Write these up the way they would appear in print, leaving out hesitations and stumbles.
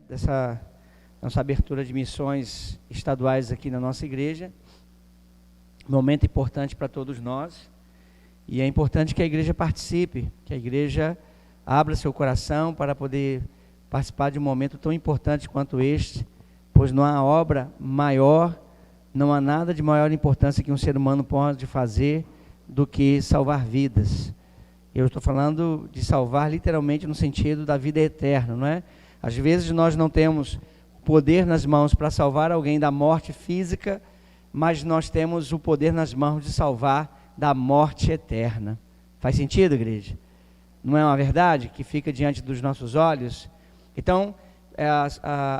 Dessa nossa abertura de missões estaduais aqui na nossa igreja. Momento importante para todos nós, e é importante que a igreja participe, que a igreja abra seu coração para poder participar de um momento tão importante quanto este, pois não há obra maior, não há nada de maior importância que um ser humano pode fazer do que salvar vidas. Eu estou falando de salvar literalmente no sentido da vida eterna, não é? Às vezes nós não temos poder nas mãos para salvar alguém da morte física, mas nós temos o poder nas mãos de salvar da morte eterna. Faz sentido, igreja? Não é uma verdade que fica diante dos nossos olhos? Então,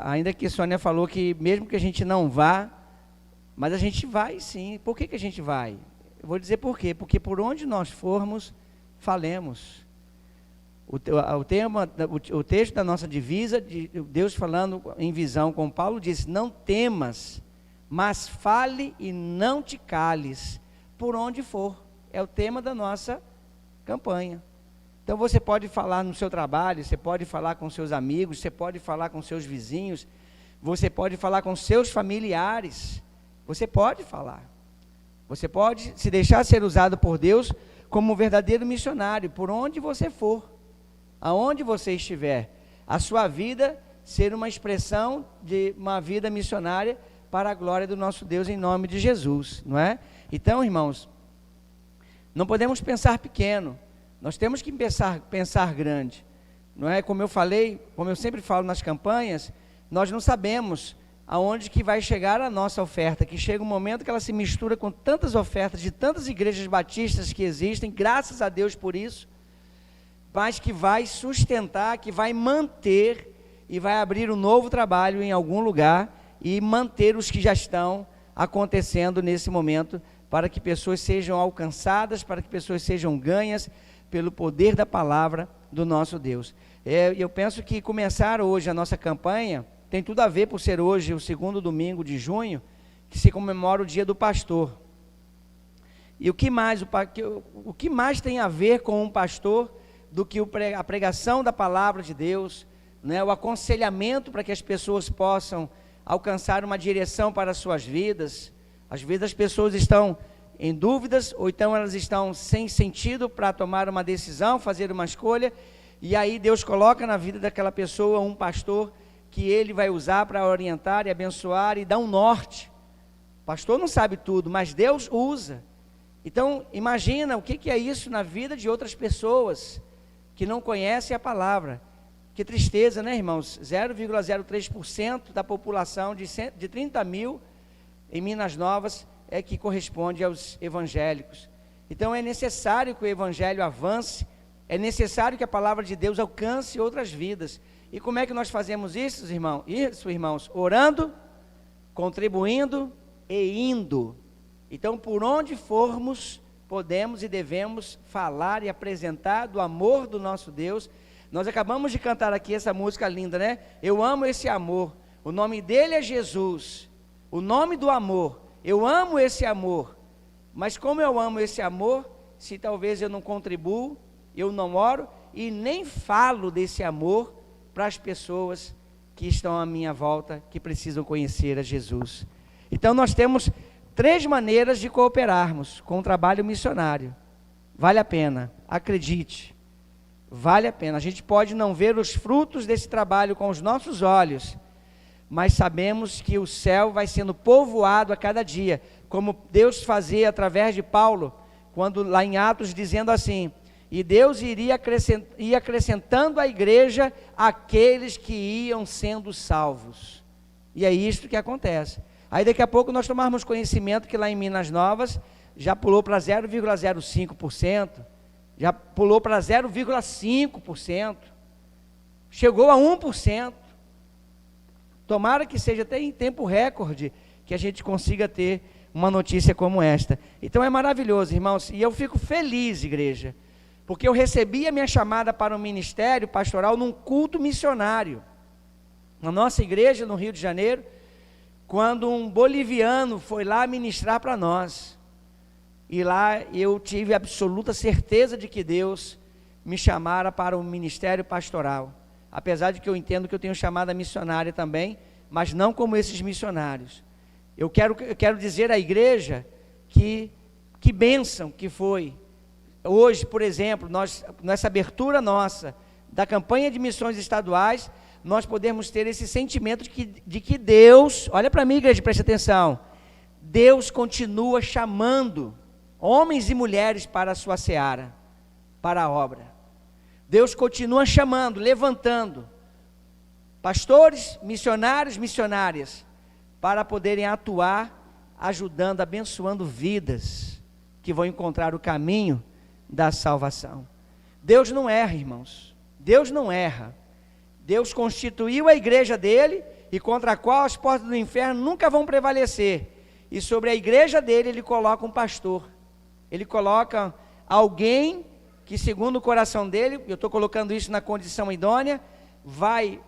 ainda que a Sônia falou que mesmo que a gente não vá, mas a gente vai sim. Por que a gente vai? Eu vou dizer por quê. Porque por onde nós formos, falemos. O texto da nossa divisa, de Deus falando em visão com Paulo, diz: não temas, mas fale e não te cales, por onde for. É o tema da nossa campanha. Então você pode falar no seu trabalho, você pode falar com seus amigos, você pode falar com seus vizinhos, você pode falar com seus familiares, você pode falar. Você pode se deixar ser usado por Deus como um verdadeiro missionário, por onde você for. Aonde você estiver, a sua vida ser uma expressão de uma vida missionária para a glória do nosso Deus, em nome de Jesus, não é? Então, irmãos, não podemos pensar pequeno, nós temos que pensar grande, não é? Como eu falei, como eu sempre falo nas campanhas, nós não sabemos aonde que vai chegar a nossa oferta, que chega um momento que ela se mistura com tantas ofertas de tantas igrejas batistas que existem, graças a Deus por isso, mas que vai sustentar, que vai manter e vai abrir um novo trabalho em algum lugar e manter os que já estão acontecendo nesse momento, para que pessoas sejam alcançadas, para que pessoas sejam ganhas pelo poder da palavra do nosso Deus. Eu penso que começar hoje a nossa campanha tem tudo a ver por ser hoje o segundo domingo de junho, que se comemora o dia do pastor. E o que mais tem a ver com um pastor do que a pregação da palavra de Deus, né? O aconselhamento para que as pessoas possam alcançar uma direção para as suas vidas. Às vezes as pessoas estão em dúvidas, ou então elas estão sem sentido para tomar uma decisão, fazer uma escolha, e aí Deus coloca na vida daquela pessoa um pastor que ele vai usar para orientar e abençoar e dar um norte. O pastor não sabe tudo, mas Deus usa. Então imagina o que é isso na vida de outras pessoas que não conhecem a palavra. Que tristeza, né, irmãos? 0,03% da população de 30 mil em Minas Novas é que corresponde aos evangélicos. Então é necessário que o evangelho avance, é necessário que a palavra de Deus alcance outras vidas. E como é que nós fazemos isso, irmãos? Isso, irmãos, orando, contribuindo e indo. Então, por onde formos, podemos e devemos falar e apresentar do amor do nosso Deus. Nós acabamos de cantar aqui essa música linda, né? Eu amo esse amor, o nome dele é Jesus, o nome do amor, eu amo esse amor. Mas como eu amo esse amor, se talvez eu não contribuo, eu não oro e nem falo desse amor para as pessoas que estão à minha volta, que precisam conhecer a Jesus. Então nós temos 3 maneiras de cooperarmos com o trabalho missionário. Vale a pena, acredite, vale a pena. A gente pode não ver os frutos desse trabalho com os nossos olhos, mas sabemos que o céu vai sendo povoado a cada dia, como Deus fazia através de Paulo, quando lá em Atos, dizendo assim: e Deus ia acrescentando à igreja aqueles que iam sendo salvos. E é isto que acontece. Aí daqui a pouco nós tomarmos conhecimento que lá em Minas Novas já pulou para 0,05%, já pulou para 0,5%, chegou a 1%. Tomara que seja até em tempo recorde que a gente consiga ter uma notícia como esta. Então é maravilhoso, irmãos, e eu fico feliz, igreja, porque eu recebi a minha chamada para o ministério pastoral num culto missionário, na nossa igreja no Rio de Janeiro, quando um boliviano foi lá ministrar para nós, e lá eu tive absoluta certeza de que Deus me chamara para o ministério pastoral. apesar de que eu entendo que eu tenho chamada missionária também, mas não como esses missionários. Eu quero dizer à igreja que bênção que foi. Hoje, por exemplo, nessa abertura nossa da campanha de missões estaduais, nós podemos ter esse sentimento de que Deus, olha para mim, igreja, preste atenção, Deus continua chamando homens e mulheres para a sua seara, para a obra. Deus continua chamando, levantando pastores, missionários, missionárias, para poderem atuar, ajudando, abençoando vidas que vão encontrar o caminho da salvação. Deus não erra, irmãos. Deus não erra. Deus constituiu a igreja dele, e contra a qual as portas do inferno nunca vão prevalecer. E sobre a igreja dele, ele coloca um pastor. Ele coloca alguém que, segundo o coração dele, eu estou colocando isso na condição idônea, vai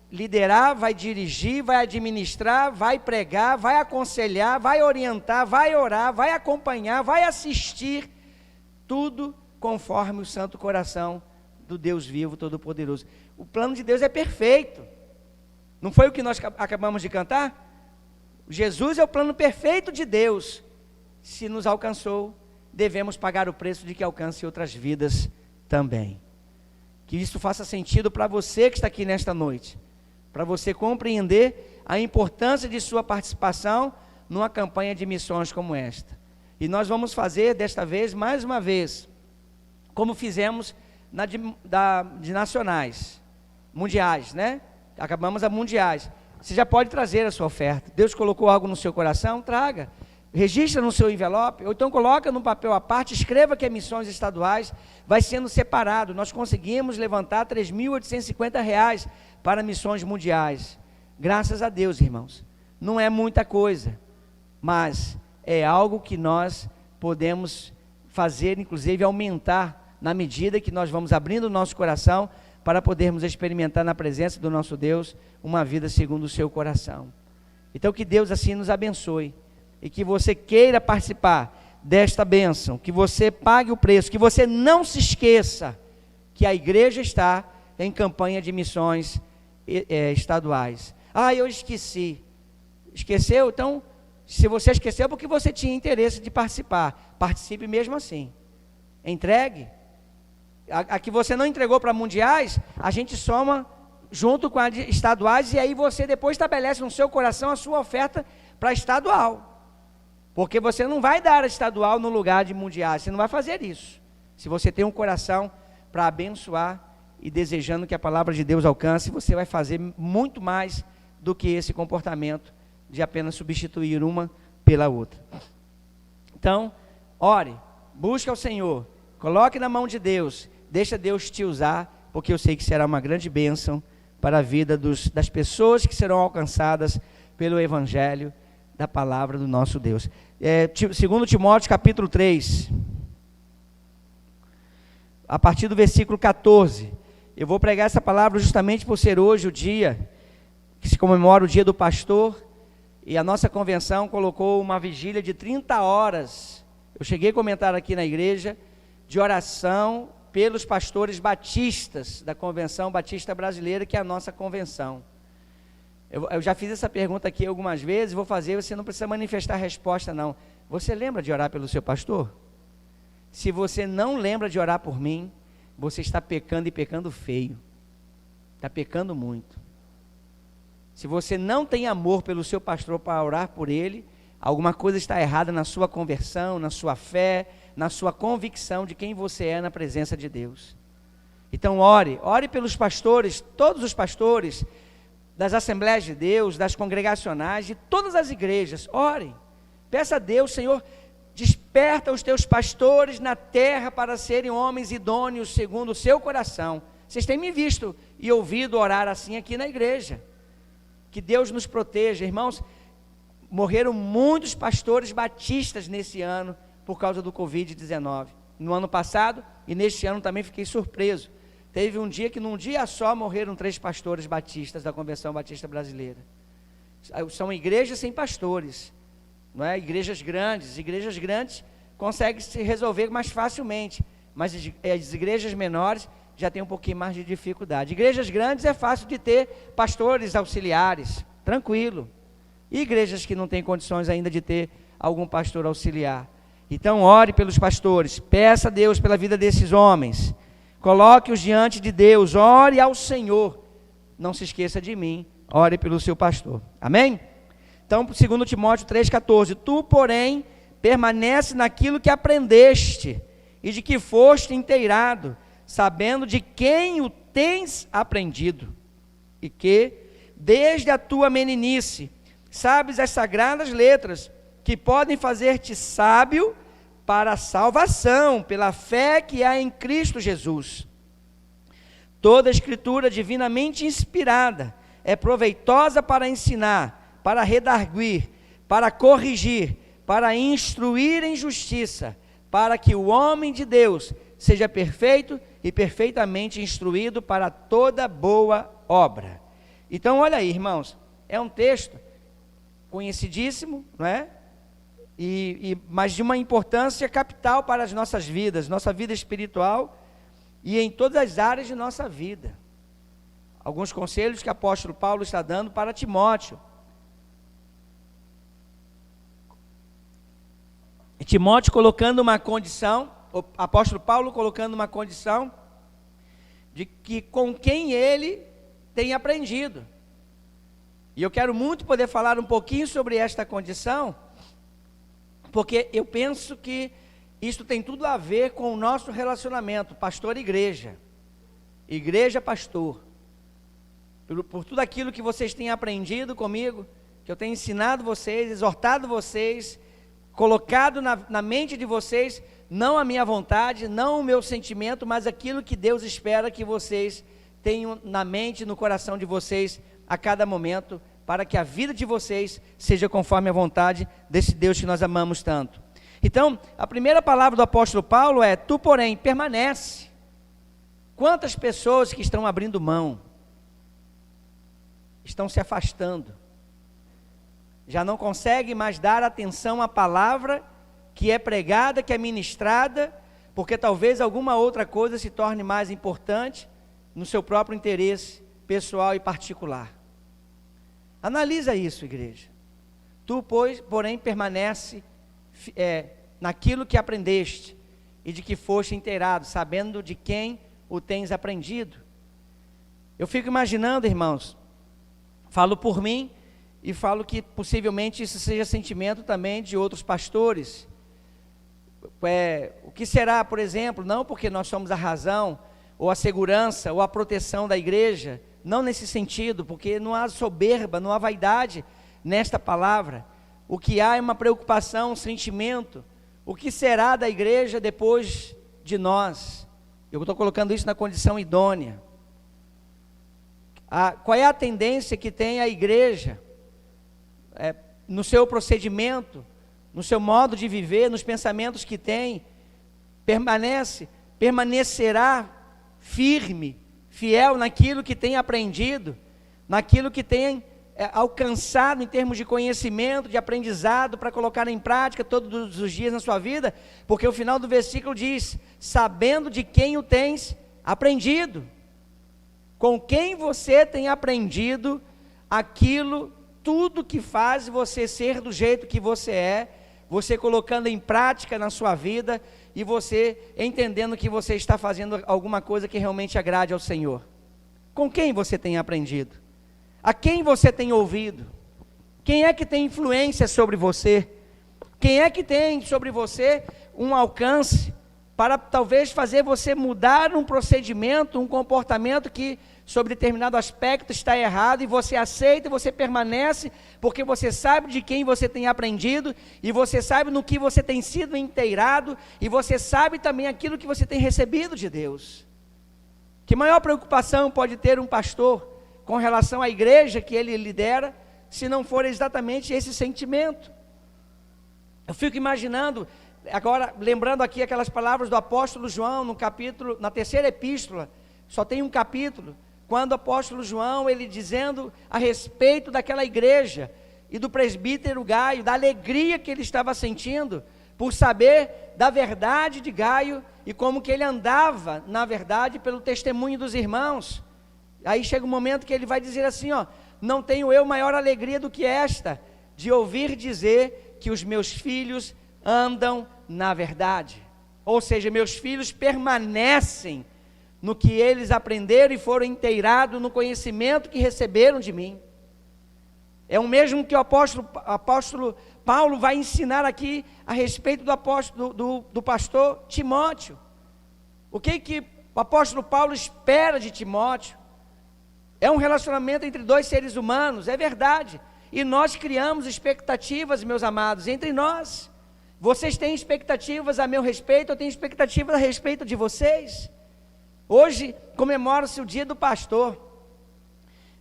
liderar, vai dirigir, vai administrar, vai pregar, vai aconselhar, vai orientar, vai orar, vai acompanhar, vai assistir, tudo conforme o santo coração do Deus vivo, todo-poderoso. O plano de Deus é perfeito. Não foi o que nós acabamos de cantar? Jesus é o plano perfeito de Deus. Se nos alcançou, devemos pagar o preço de que alcance outras vidas também. Que isso faça sentido para você que está aqui nesta noite, para você compreender a importância de sua participação numa campanha de missões como esta. E nós vamos fazer desta vez, mais uma vez, como fizemos de nacionais, mundiais, né? Acabamos a mundiais. Você já pode trazer a sua oferta. Deus colocou algo no seu coração, traga. Registra no seu envelope, ou então coloca no papel à parte, escreva que é missões estaduais, vai sendo separado. Nós conseguimos levantar R$ 3.850 para missões mundiais. Graças a Deus, irmãos. Não é muita coisa, mas é algo que nós podemos fazer, inclusive aumentar, na medida que nós vamos abrindo o nosso coração, para podermos experimentar na presença do nosso Deus, uma vida segundo o seu coração. Então que Deus assim nos abençoe, e que você queira participar desta bênção, que você pague o preço, que você não se esqueça que a igreja está em campanha de missões estaduais. Eu esqueci. Esqueceu? Então, se você esqueceu, é porque você tinha interesse de participar. Participe mesmo assim. Entregue. A que você não entregou para mundiais, a gente soma junto com as estaduais, e aí você depois estabelece no seu coração a sua oferta para estadual. Porque você não vai dar a estadual no lugar de mundiais, você não vai fazer isso. Se você tem um coração para abençoar e desejando que a palavra de Deus alcance, você vai fazer muito mais do que esse comportamento de apenas substituir uma pela outra. Então, ore, busque ao Senhor, coloque na mão de Deus, deixa Deus te usar, porque eu sei que será uma grande bênção para a vida das pessoas que serão alcançadas pelo Evangelho da palavra do nosso Deus. 2 Timóteo capítulo 3, a partir do versículo 14, eu vou pregar essa palavra justamente por ser hoje o dia que se comemora o dia do pastor, e a nossa convenção colocou uma vigília de 30 horas, eu cheguei a comentar aqui na igreja, de oração pelos pastores batistas, da Convenção Batista Brasileira, que é a nossa convenção. Eu já fiz essa pergunta aqui algumas vezes, vou fazer, você não precisa manifestar a resposta não. Você lembra de orar pelo seu pastor? Se você não lembra de orar por mim, você está pecando, e pecando feio. Está pecando muito. Se você não tem amor pelo seu pastor para orar por ele, alguma coisa está errada na sua conversão, na sua fé, na sua convicção de quem você é na presença de Deus. Então ore pelos pastores, todos os pastores, das Assembleias de Deus, das congregacionais, de todas as igrejas. Ore, peça a Deus, Senhor, desperta os teus pastores na terra para serem homens idôneos segundo o seu coração. Vocês têm me visto e ouvido orar assim aqui na igreja. Que Deus nos proteja, irmãos. Morreram muitos pastores batistas nesse ano por causa do Covid-19. No ano passado e neste ano também fiquei surpreso. Teve um dia que num dia só morreram 3 pastores batistas da Convenção Batista Brasileira. São igrejas sem pastores, não é? Igrejas grandes conseguem se resolver mais facilmente, mas as igrejas menores já tem um pouquinho mais de dificuldade. Igrejas grandes é fácil de ter pastores auxiliares, tranquilo. E igrejas que não têm condições ainda de ter algum pastor auxiliar. Então ore pelos pastores, peça a Deus pela vida desses homens, coloque-os diante de Deus, ore ao Senhor, não se esqueça de mim, ore pelo seu pastor, amém? Então, 2 Timóteo 3,14, tu, porém, permanece naquilo que aprendeste, e de que foste inteirado, sabendo de quem o tens aprendido, e que, desde a tua meninice, sabes as sagradas letras, que podem fazer-te sábio para a salvação, pela fé que há em Cristo Jesus. Toda a Escritura divinamente inspirada é proveitosa para ensinar, para redarguir, para corrigir, para instruir em justiça, para que o homem de Deus seja perfeito e perfeitamente instruído para toda boa obra. Então, olha aí, irmãos, é um texto conhecidíssimo, não é? Mas de uma importância capital para as nossas vidas, nossa vida espiritual e em todas as áreas de nossa vida. Alguns conselhos que o apóstolo Paulo está dando para Timóteo. E Timóteo colocando uma condição, o apóstolo Paulo colocando uma condição de que com quem ele tem aprendido. E eu quero muito poder falar um pouquinho sobre esta condição, porque eu penso que isso tem tudo a ver com o nosso relacionamento, pastor-igreja, igreja-pastor. Por tudo aquilo que vocês têm aprendido comigo, que eu tenho ensinado vocês, exortado vocês, colocado na mente de vocês, não a minha vontade, não o meu sentimento, mas aquilo que Deus espera que vocês tenham na mente, no coração de vocês, a cada momento, para que a vida de vocês seja conforme a vontade desse Deus que nós amamos tanto. Então, a primeira palavra do apóstolo Paulo é, tu porém, permanece. Quantas pessoas que estão abrindo mão, estão se afastando, já não conseguem mais dar atenção à palavra que é pregada, que é ministrada, porque talvez alguma outra coisa se torne mais importante no seu próprio interesse pessoal e particular. Analisa isso, igreja. Tu, pois, porém, permanece naquilo que aprendeste e de que foste inteirado, sabendo de quem o tens aprendido. Eu fico imaginando, irmãos, falo por mim e falo que possivelmente isso seja sentimento também de outros pastores. O que será, por exemplo, não porque nós somos a razão, ou a segurança, ou a proteção da igreja, não nesse sentido, porque não há soberba, não há vaidade nesta palavra. O que há é uma preocupação, um sentimento. O que será da igreja depois de nós? Eu estou colocando isso na condição idônea. Qual é a tendência que tem a igreja no seu procedimento, no seu modo de viver, nos pensamentos que tem? Permanecerá firme, fiel naquilo que tem aprendido, naquilo que tem alcançado em termos de conhecimento, de aprendizado, para colocar em prática todos os dias na sua vida, porque o final do versículo diz, sabendo de quem o tens aprendido, com quem você tem aprendido aquilo, tudo que faz você ser do jeito que você é, você colocando em prática na sua vida, e você entendendo que você está fazendo alguma coisa que realmente agrade ao Senhor. Com quem você tem aprendido? A quem você tem ouvido? Quem é que tem influência sobre você? Quem é que tem sobre você um alcance para talvez fazer você mudar um procedimento, um comportamento que sobre determinado aspecto está errado, e você aceita e você permanece, porque você sabe de quem você tem aprendido, e você sabe no que você tem sido inteirado, e você sabe também aquilo que você tem recebido de Deus. Que maior preocupação pode ter um pastor com relação à igreja que ele lidera, se não for exatamente esse sentimento? Eu fico imaginando, agora lembrando aqui aquelas palavras do apóstolo João, no capítulo, na terceira epístola, só tem um capítulo, quando o apóstolo João, ele dizendo a respeito daquela igreja, e do presbítero Gaio, da alegria que ele estava sentindo, por saber da verdade de Gaio e como que ele andava, na verdade, pelo testemunho dos irmãos. Aí chega um momento que ele vai dizer assim, ó: não tenho eu maior alegria do que esta, de ouvir dizer que os meus filhos andam na verdade. Ou seja, meus filhos permanecem no que eles aprenderam e foram inteirados no conhecimento que receberam de mim. É o mesmo que o apóstolo Paulo vai ensinar aqui a respeito do pastor Timóteo. O que o apóstolo Paulo espera de Timóteo? É um relacionamento entre dois seres humanos, é verdade. E nós criamos expectativas, meus amados, entre nós. Vocês têm expectativas a meu respeito, eu tenho expectativas a respeito de vocês. Hoje comemora-se o dia do pastor,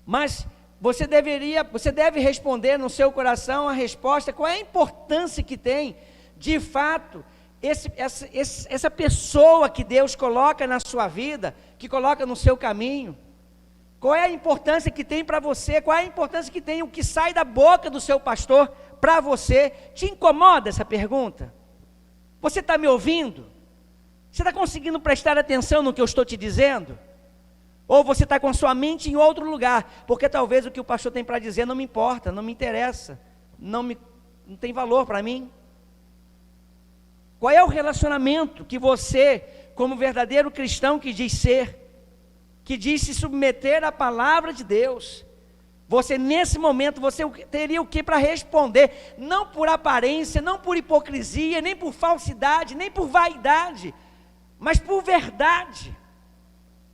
mas você deve responder no seu coração a resposta: qual é a importância que tem, de fato, essa pessoa que Deus coloca na sua vida, que coloca no seu caminho. Qual é a importância que tem para você? Qual é a importância que tem o que sai da boca do seu pastor para você? Te incomoda essa pergunta? Você está me ouvindo? Você está conseguindo prestar atenção no que eu estou te dizendo? Ou você está com sua mente em outro lugar? Porque talvez o que o pastor tem para dizer não me importa, não me interessa, não tem valor para mim. Qual é o relacionamento que você, como verdadeiro cristão que diz ser, que diz se submeter à palavra de Deus, você nesse momento, você teria o que para responder? Não por aparência, não por hipocrisia, nem por falsidade, nem por vaidade, mas por verdade.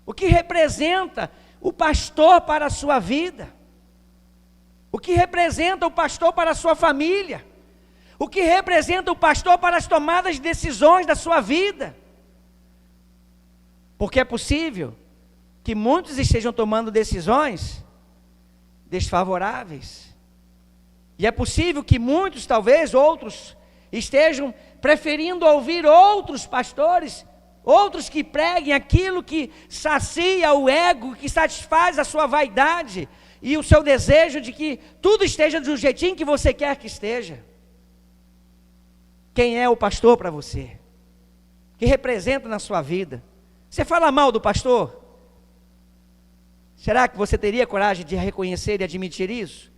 O que representa o pastor para a sua vida? O que representa o pastor para a sua família? O que representa o pastor para as tomadas de decisões da sua vida? Porque é possível que muitos estejam tomando decisões desfavoráveis. E é possível que muitos, talvez outros, estejam preferindo ouvir outros pastores, outros que preguem aquilo que sacia o ego, que satisfaz a sua vaidade e o seu desejo de que tudo esteja do jeitinho que você quer que esteja. Quem é o pastor para você? Que representa na sua vida? Você fala mal do pastor? Será que você teria coragem de reconhecer e admitir isso?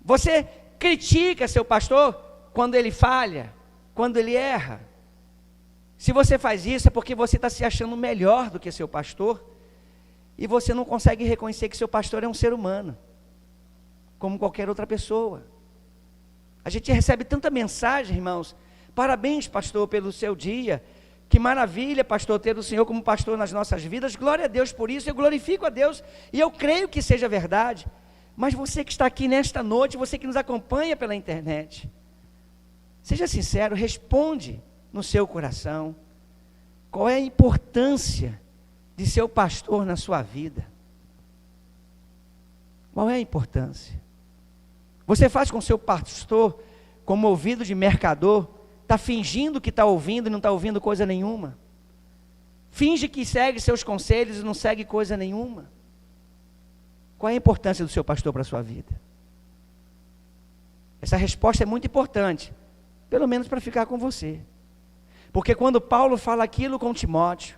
Você critica seu pastor quando ele falha, quando ele erra? Se você faz isso é porque você está se achando melhor do que seu pastor, e você não consegue reconhecer que seu pastor é um ser humano, como qualquer outra pessoa. A gente recebe tanta mensagem, irmãos: parabéns, pastor, pelo seu dia, que maravilha, pastor, ter o Senhor como pastor nas nossas vidas, glória a Deus por isso, eu glorifico a Deus, e eu creio que seja verdade. Mas você que está aqui nesta noite, você que nos acompanha pela internet, seja sincero, responde no seu coração, qual é a importância de seu pastor na sua vida? Qual é a importância? Você faz com seu pastor como ouvido de mercador, está fingindo que está ouvindo e não está ouvindo coisa nenhuma? Finge que segue seus conselhos e não segue coisa nenhuma? Qual é a importância do seu pastor para a sua vida? Essa resposta é muito importante, pelo menos para ficar com você. Porque quando Paulo fala aquilo com Timóteo,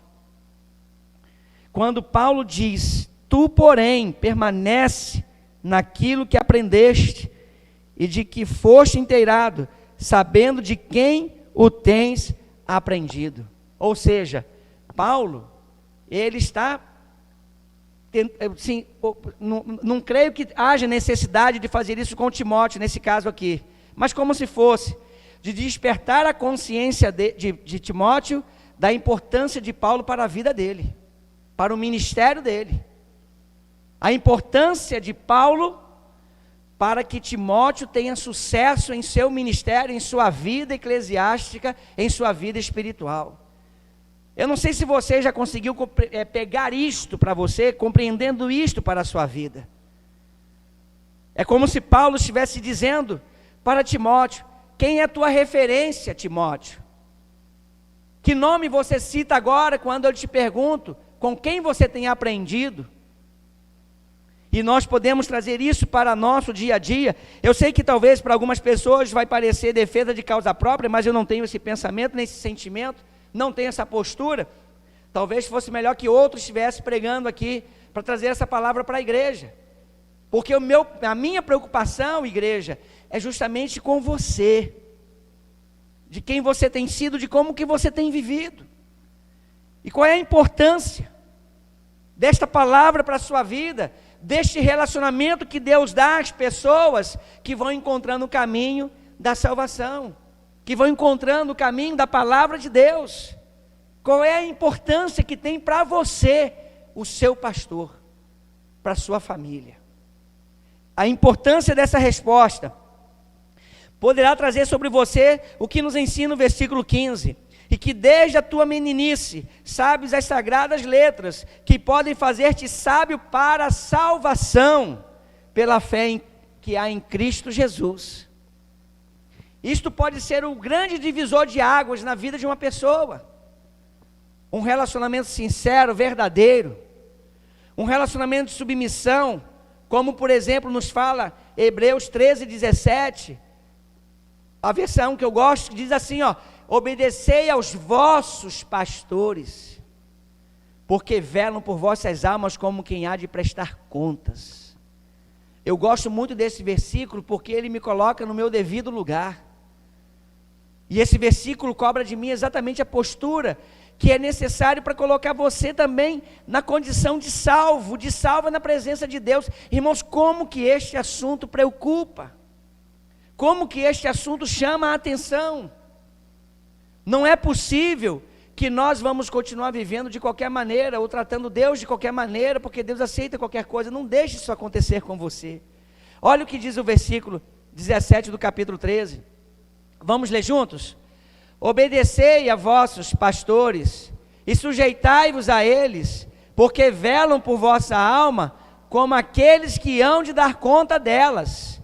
quando Paulo diz: tu, porém, permanece naquilo que aprendeste e de que foste inteirado, sabendo de quem o tens aprendido. Ou seja, Paulo, ele está, sim, não creio que haja necessidade de fazer isso com Timóteo, nesse caso aqui, mas como se fosse, de despertar a consciência de Timóteo, da importância de Paulo para a vida dele, para o ministério dele, a importância de Paulo para que Timóteo tenha sucesso em seu ministério, em sua vida eclesiástica, em sua vida espiritual. Eu não sei se você já conseguiu pegar isto para você, compreendendo isto para a sua vida. É como se Paulo estivesse dizendo para Timóteo: quem é a tua referência, Timóteo? Que nome você cita agora quando eu te pergunto com quem você tem aprendido? E nós podemos trazer isso para nosso dia a dia. Eu sei que talvez para algumas pessoas vai parecer defesa de causa própria, mas eu não tenho esse pensamento, nem esse sentimento, não tenho essa postura. Talvez fosse melhor que outros estivessem pregando aqui, para trazer essa palavra para a igreja. Porque a minha preocupação, igreja, é justamente com você. De quem você tem sido, de como que você tem vivido. E qual é a importância desta palavra para a sua vida, deste relacionamento que Deus dá às pessoas que vão encontrando o caminho da salvação, que vão encontrando o caminho da palavra de Deus. Qual é a importância que tem para você, o seu pastor, para a sua família? A importância dessa resposta poderá trazer sobre você o que nos ensina o versículo 15, e que desde a tua meninice sabes as sagradas letras, que podem fazer-te sábio para a salvação, pela fé que há em Cristo Jesus. Isto pode ser o grande divisor de águas na vida de uma pessoa. Um relacionamento sincero, verdadeiro, um relacionamento de submissão, como por exemplo nos fala Hebreus 13:17, a versão que eu gosto diz assim, obedecei aos vossos pastores, porque velam por vossas almas como quem há de prestar contas. Eu gosto muito desse versículo, porque ele me coloca no meu devido lugar, e esse versículo cobra de mim exatamente a postura que é necessário para colocar você também na condição de salvo na presença de Deus. Irmãos, como que este assunto preocupa? Como que este assunto chama a atenção? Não é possível que nós vamos continuar vivendo de qualquer maneira, ou tratando Deus de qualquer maneira, porque Deus aceita qualquer coisa. Não deixe isso acontecer com você. Olha o que diz o versículo 17 do capítulo 13. Vamos ler juntos? Obedecei a vossos pastores, e sujeitai-vos a eles, porque velam por vossa alma, como aqueles que hão de dar conta delas,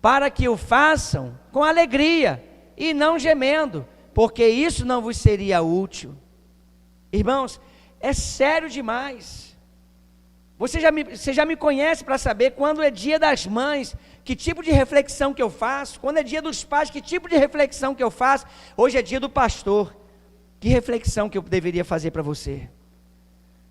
para que o façam com alegria, e não gemendo, porque isso não vos seria útil. Irmãos, é sério demais. Você já me conhece para saber quando é dia das mães, que tipo de reflexão que eu faço. Quando é dia dos pais, que tipo de reflexão que eu faço. Hoje é dia do pastor. Que reflexão que eu deveria fazer para você?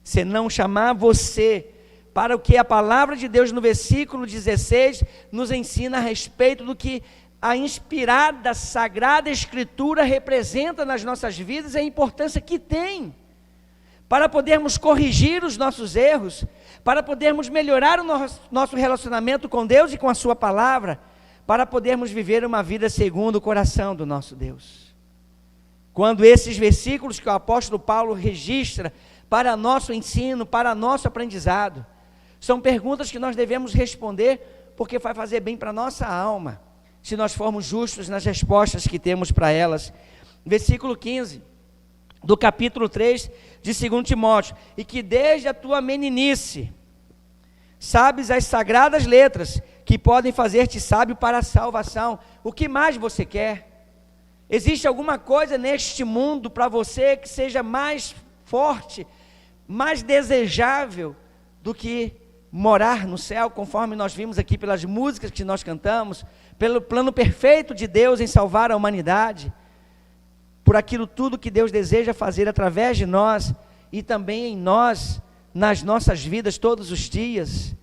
Se não chamar você para o que a palavra de Deus no versículo 16 nos ensina a respeito do que a inspirada Sagrada Escritura representa nas nossas vidas, e a importância que tem para podermos corrigir os nossos erros, para podermos melhorar o nosso relacionamento com Deus e com a sua palavra, para podermos viver uma vida segundo o coração do nosso Deus. Quando esses versículos que o apóstolo Paulo registra para nosso ensino, para nosso aprendizado, são perguntas que nós devemos responder, porque vai fazer bem para a nossa alma, se nós formos justos nas respostas que temos para elas. Versículo 15 do capítulo 3 de 2 Timóteo, e que desde a tua meninice sabes as sagradas letras, que podem fazer-te sábio para a salvação. O que mais você quer? Existe alguma coisa neste mundo para você que seja mais forte, mais desejável do que morar no céu, conforme nós vimos aqui pelas músicas que nós cantamos, pelo plano perfeito de Deus em salvar a humanidade, por aquilo tudo que Deus deseja fazer através de nós e também em nós, nas nossas vidas todos os dias.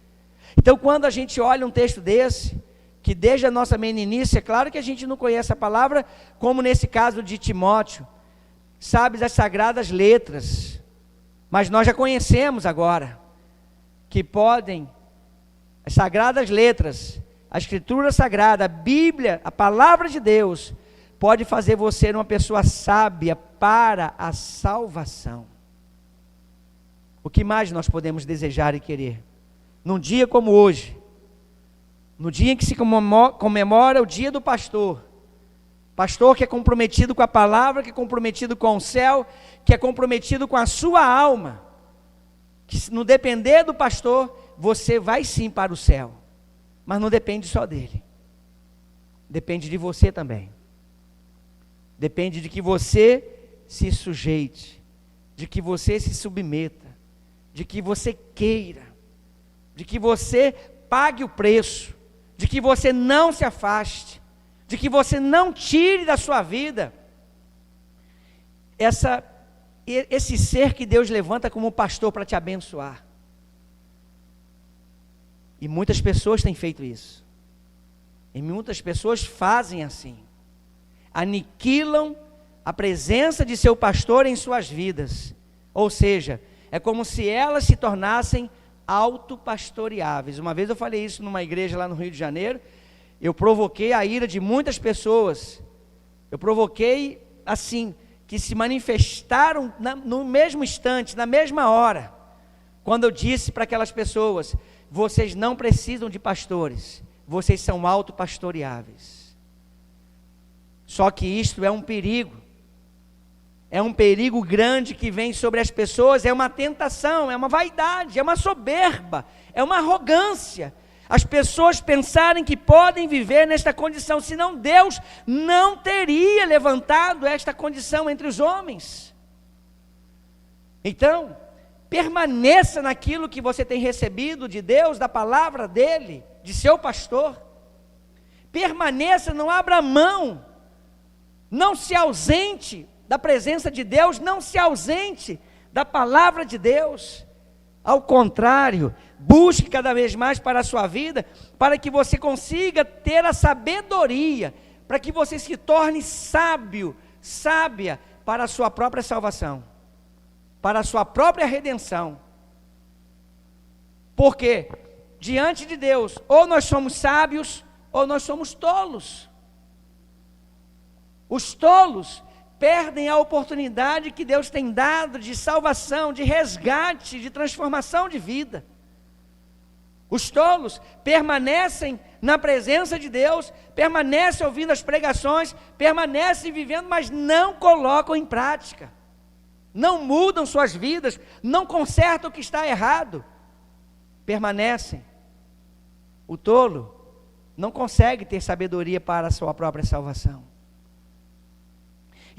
Então, quando a gente olha um texto desse, que desde a nossa meninice, é claro que a gente não conhece a palavra, como nesse caso de Timóteo, sabes as sagradas letras, mas nós já conhecemos agora, que podem, as sagradas letras, a Escritura Sagrada, a Bíblia, a palavra de Deus, pode fazer você uma pessoa sábia para a salvação. O que mais nós podemos desejar e querer? Num dia como hoje, no dia em que se comemora o dia do pastor que é comprometido com a palavra, que é comprometido com o céu, que é comprometido com a sua alma, que se não depender do pastor, você vai sim para o céu, mas não depende só dele, depende de você também. Depende de que você se sujeite, de que você se submeta, de que você queira, de que você pague o preço, de que você não se afaste, de que você não tire da sua vida esse ser que Deus levanta como pastor para te abençoar. E muitas pessoas têm feito isso. E muitas pessoas fazem assim. Aniquilam a presença de seu pastor em suas vidas. Ou seja, é como se elas se tornassem autopastoreáveis. Uma vez eu falei isso numa igreja lá no Rio de Janeiro. Eu provoquei a ira de muitas pessoas. Eu provoquei assim, que se manifestaram no mesmo instante, na mesma hora, quando eu disse para aquelas pessoas: vocês não precisam de pastores, vocês são autopastoreáveis. Só que isto é um perigo grande que vem sobre as pessoas, é uma tentação, é uma vaidade, é uma soberba, é uma arrogância. As pessoas pensarem que podem viver nesta condição, senão Deus não teria levantado esta condição entre os homens. Então, permaneça naquilo que você tem recebido de Deus, da palavra dele, de seu pastor. Permaneça, não abra mão, não se ausente da presença de Deus, não se ausente da palavra de Deus. Ao contrário, busque cada vez mais para a sua vida, para que você consiga ter a sabedoria, para que você se torne sábio, sábia para a sua própria salvação, para a sua própria redenção. Porque diante de Deus, ou nós somos sábios, ou nós somos tolos. Os tolos perdem a oportunidade que Deus tem dado de salvação, de resgate, de transformação de vida. Os tolos permanecem na presença de Deus, permanecem ouvindo as pregações, permanecem vivendo, mas não colocam em prática, não mudam suas vidas, não consertam o que está errado, permanecem. O tolo não consegue ter sabedoria para a sua própria salvação.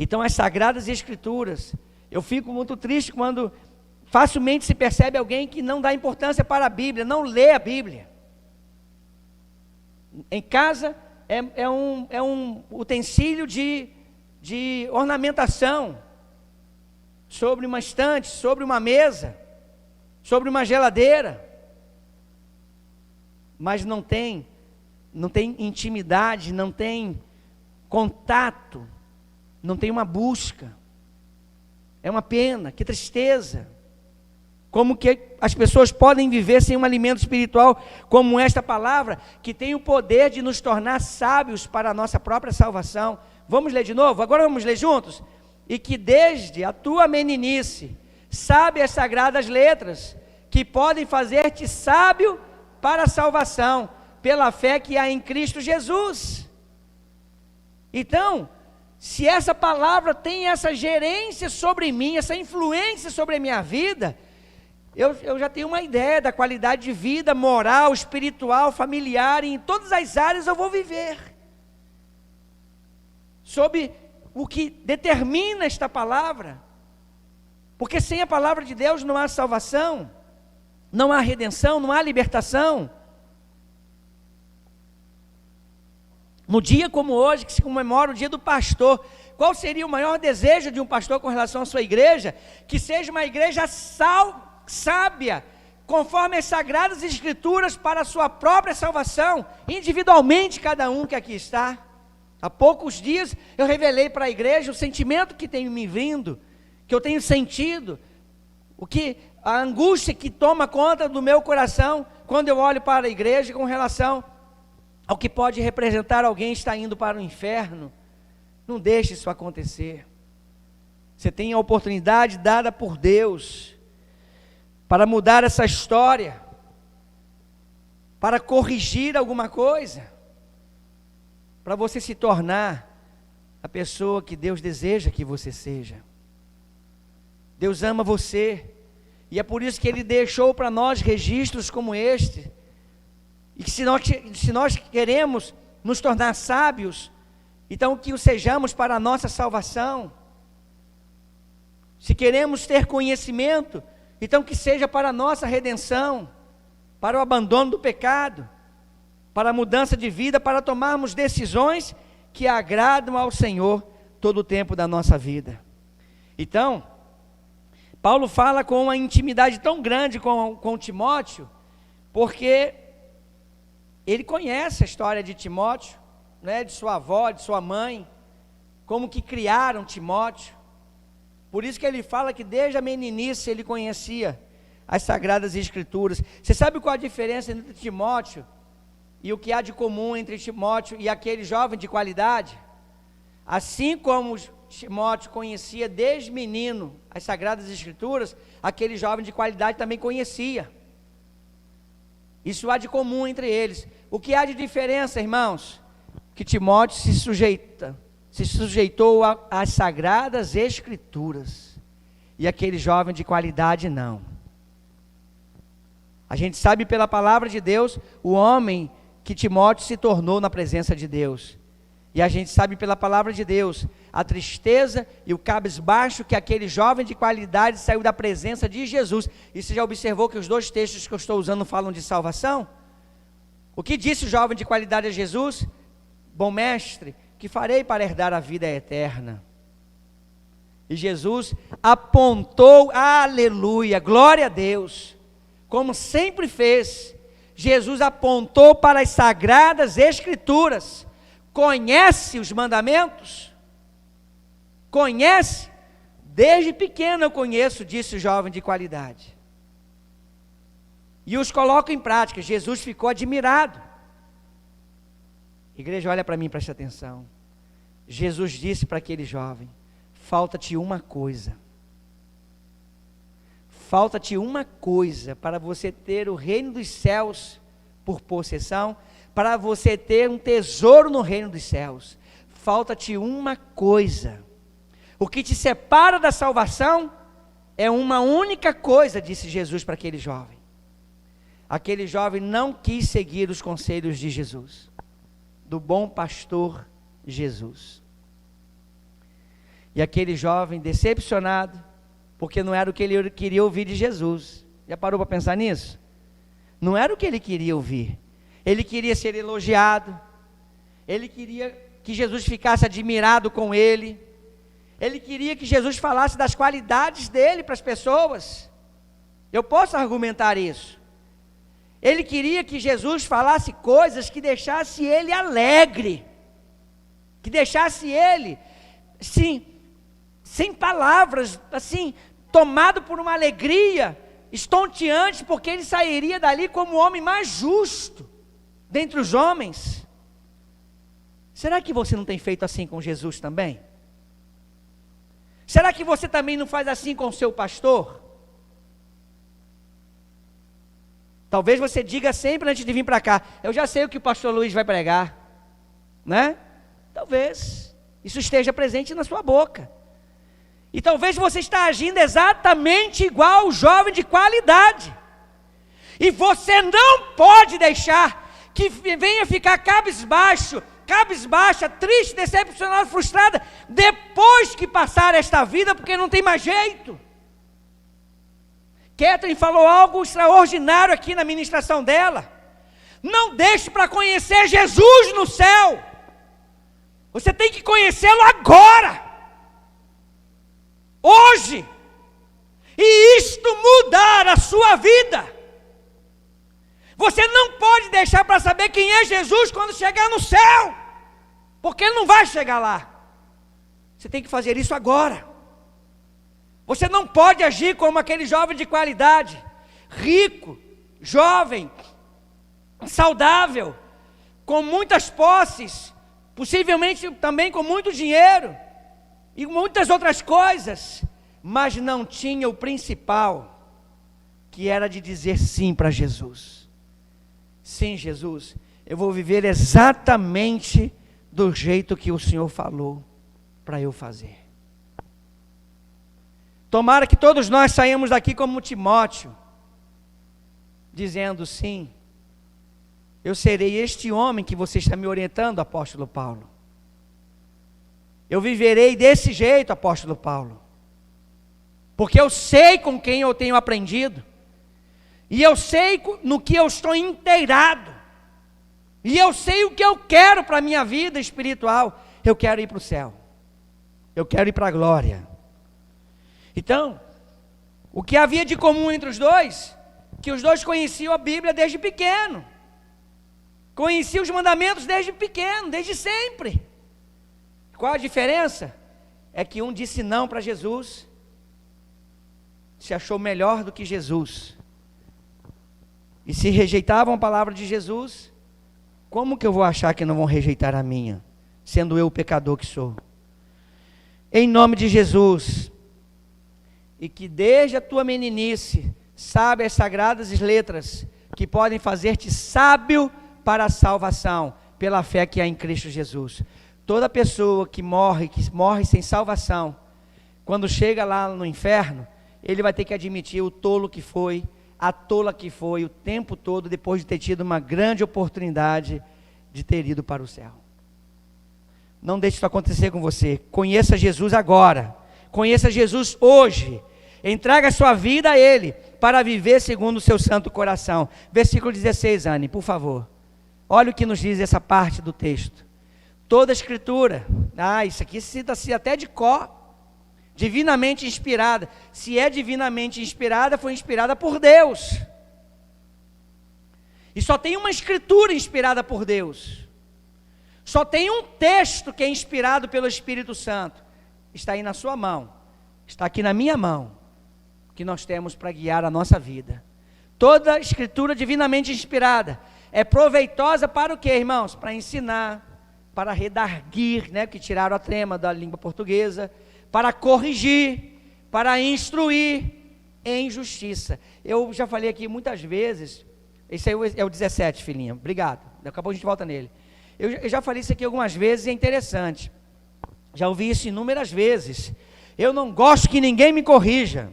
Então as Sagradas Escrituras, eu fico muito triste quando facilmente se percebe alguém que não dá importância para a Bíblia, não lê a Bíblia. Em casa é um utensílio de ornamentação, sobre uma estante, sobre uma mesa, sobre uma geladeira, mas não tem intimidade, não tem contato, não tem uma busca. É uma pena, que tristeza. Como que as pessoas podem viver sem um alimento espiritual como esta palavra, que tem o poder de nos tornar sábios para a nossa própria salvação. Vamos ler de novo? Agora vamos ler juntos? E que desde a tua meninice sabe as sagradas letras, que podem fazer-te sábio para a salvação, pela fé que há em Cristo Jesus. Então, se essa palavra tem essa gerência sobre mim, essa influência sobre a minha vida, eu já tenho uma ideia da qualidade de vida moral, espiritual, familiar, e em todas as áreas eu vou viver. Sob o que determina esta palavra, porque sem a palavra de Deus não há salvação, não há redenção, não há libertação. No dia como hoje, que se comemora o dia do pastor, qual seria o maior desejo de um pastor com relação à sua igreja? Que seja uma igreja sábia, conforme as Sagradas Escrituras, para a sua própria salvação, individualmente cada um que aqui está. Há poucos dias eu revelei para a igreja o sentimento que tem me vindo, que eu tenho sentido, a angústia que toma conta do meu coração, quando eu olho para a igreja com relação ao que pode representar alguém que está indo para o inferno. Não deixe isso acontecer. Você tem a oportunidade dada por Deus para mudar essa história, para corrigir alguma coisa, para você se tornar a pessoa que Deus deseja que você seja. Deus ama você, e é por isso que Ele deixou para nós registros como este. E que se nós queremos nos tornar sábios, então que o sejamos para a nossa salvação. Se queremos ter conhecimento, então que seja para a nossa redenção. para o abandono do pecado, para a mudança de vida, para tomarmos decisões que agradam ao Senhor todo o tempo da nossa vida. Então, Paulo fala com uma intimidade tão grande com Timóteo, porque ele conhece a história de Timóteo, né, de sua avó, de sua mãe, como que criaram Timóteo. Por isso que ele fala que desde a meninice ele conhecia as Sagradas Escrituras. Você sabe qual a diferença entre Timóteo e o que há de comum entre Timóteo e aquele jovem de qualidade? Assim como Timóteo conhecia desde menino as Sagradas Escrituras, aquele jovem de qualidade também conhecia. Isso há de comum entre eles. O que há de diferença, irmãos? Que Timóteo se sujeitou às Sagradas Escrituras, e aquele jovem de qualidade não. A gente sabe pela palavra de Deus o homem que Timóteo se tornou na presença de Deus, e a gente sabe pela palavra de Deus a tristeza e o cabisbaixo que aquele jovem de qualidade saiu da presença de Jesus. E você já observou que os dois textos que eu estou usando falam de salvação? O que disse o jovem de qualidade a Jesus? Bom mestre, que farei para herdar a vida eterna? E Jesus apontou, aleluia, glória a Deus, como sempre fez, Jesus apontou para as Sagradas Escrituras. Conhece os mandamentos? Conhece? Desde pequeno eu conheço, disse o jovem de qualidade, e os coloco em prática. Jesus ficou admirado. Igreja, olha para mim, preste atenção. Jesus disse para aquele jovem: falta-te uma coisa. Falta-te uma coisa para você ter o reino dos céus por possessão, para você ter um tesouro no reino dos céus. Falta-te uma coisa. O que te separa da salvação é uma única coisa, disse Jesus para aquele jovem. Aquele jovem não quis seguir os conselhos de Jesus, do bom pastor Jesus. E aquele jovem decepcionado, porque não era o que ele queria ouvir de Jesus. Já parou para pensar nisso? Não era o que ele queria ouvir. Ele queria ser elogiado, ele queria que Jesus ficasse admirado com ele, ele queria que Jesus falasse das qualidades dele para as pessoas. Eu posso argumentar isso. Ele queria que Jesus falasse coisas que deixasse ele alegre, que deixasse ele, sim, sem palavras, assim, tomado por uma alegria estonteante, porque ele sairia dali como o homem mais justo dentre os homens. Será que você não tem feito assim com Jesus também? Será que você também não faz assim com o seu pastor? Talvez você diga sempre antes de vir para cá: eu já sei o que o pastor Luiz vai pregar, né? Talvez isso esteja presente na sua boca. E talvez você está agindo exatamente igual o jovem de qualidade. E você não pode deixar que venha ficar cabisbaixo, cabisbaixa, triste, decepcionada, frustrada, depois que passar esta vida, porque não tem mais jeito. Catherine falou algo extraordinário aqui na ministração dela. Não deixe para conhecer Jesus no céu. Você tem que conhecê-lo agora, hoje, e isto mudar a sua vida. Você não pode deixar para saber quem é Jesus quando chegar no céu, porque ele não vai chegar lá. Você tem que fazer isso agora. Você não pode agir como aquele jovem de qualidade, rico, jovem, saudável, com muitas posses, possivelmente também com muito dinheiro e muitas outras coisas, mas não tinha o principal, que era de dizer sim para Jesus. Sim, Jesus, eu vou viver exatamente do jeito que o Senhor falou para eu fazer. Tomara que todos nós saímos daqui como Timóteo, dizendo: sim, eu serei este homem que você está me orientando, apóstolo Paulo. Eu viverei desse jeito, apóstolo Paulo, porque eu sei com quem eu tenho aprendido. E eu sei no que eu estou inteirado. E eu sei o que eu quero para a minha vida espiritual. Eu quero ir para o céu. Eu quero ir para a glória. Então, o que havia de comum entre os dois? Que os dois conheciam a Bíblia desde pequeno. Conheciam os mandamentos desde pequeno, desde sempre. Qual a diferença? É que um disse não para Jesus, se achou melhor do que Jesus. E se rejeitavam a palavra de Jesus, como que eu vou achar que não vão rejeitar a minha, sendo eu o pecador que sou? Em nome de Jesus, e que desde a tua meninice, saiba as sagradas letras, que podem fazer-te sábio para a salvação, pela fé que há em Cristo Jesus. Toda pessoa que morre sem salvação, quando chega lá no inferno, ele vai ter que admitir o tolo que foi, a tola que foi, o tempo todo, depois de ter tido uma grande oportunidade de ter ido para o céu. Não deixe isso acontecer com você. Conheça Jesus agora, conheça Jesus hoje, entregue a sua vida a Ele, para viver segundo o seu santo coração. Versículo 16, Anne, por favor. Olha o que nos diz essa parte do texto. Toda a escritura, isso aqui cita-se até de cor, divinamente inspirada. Se é divinamente inspirada, foi inspirada por Deus. E só tem uma escritura inspirada por Deus. Só tem um texto que é inspirado pelo Espírito Santo. Está aí na sua mão, está aqui na minha mão, que nós temos para guiar a nossa vida. Toda a escritura divinamente inspirada é proveitosa para o quê, irmãos? Para ensinar, para redarguir, né, que tiraram a trema da língua portuguesa, para corrigir, para instruir em justiça. Eu já falei aqui muitas vezes, esse aí é o 17, filhinha, obrigado, daqui a pouco a gente volta nele. Eu já falei isso aqui algumas vezes e é interessante, já ouvi isso inúmeras vezes. Eu não gosto que ninguém me corrija,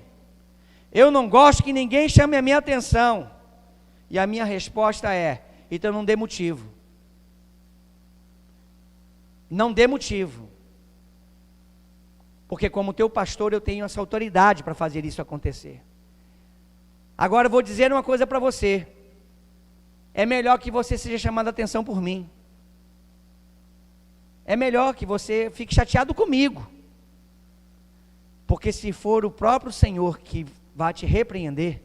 eu não gosto que ninguém chame a minha atenção, e a minha resposta é, então não dê motivo. Não dê motivo, porque como teu pastor eu tenho essa autoridade para fazer isso acontecer. Agora eu vou dizer uma coisa para você, é melhor que você seja chamado a atenção por mim, é melhor que você fique chateado comigo, porque se for o próprio Senhor que vai te repreender,